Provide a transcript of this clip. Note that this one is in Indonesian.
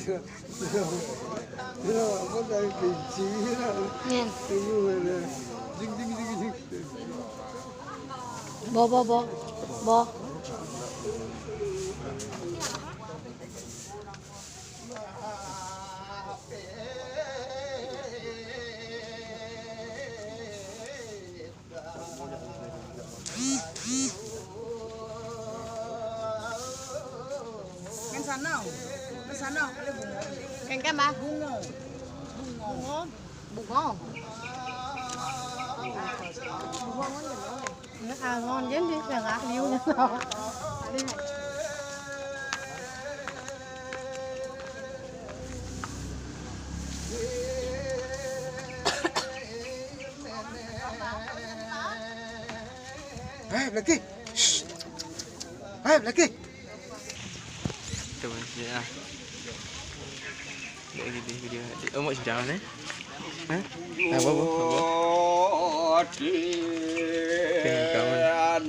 Nhìn. Bò. Kan sana. Kan sana ada bunga. Kan ba? Bunga. Bungo. Bungo. Nó ngon chứ đi là ngạc điêu nữa đâu. Đi này. Lagi. Lagi. Coba ya. Lagi di video. Mau sedang ni? Hah? Apa? Kawan.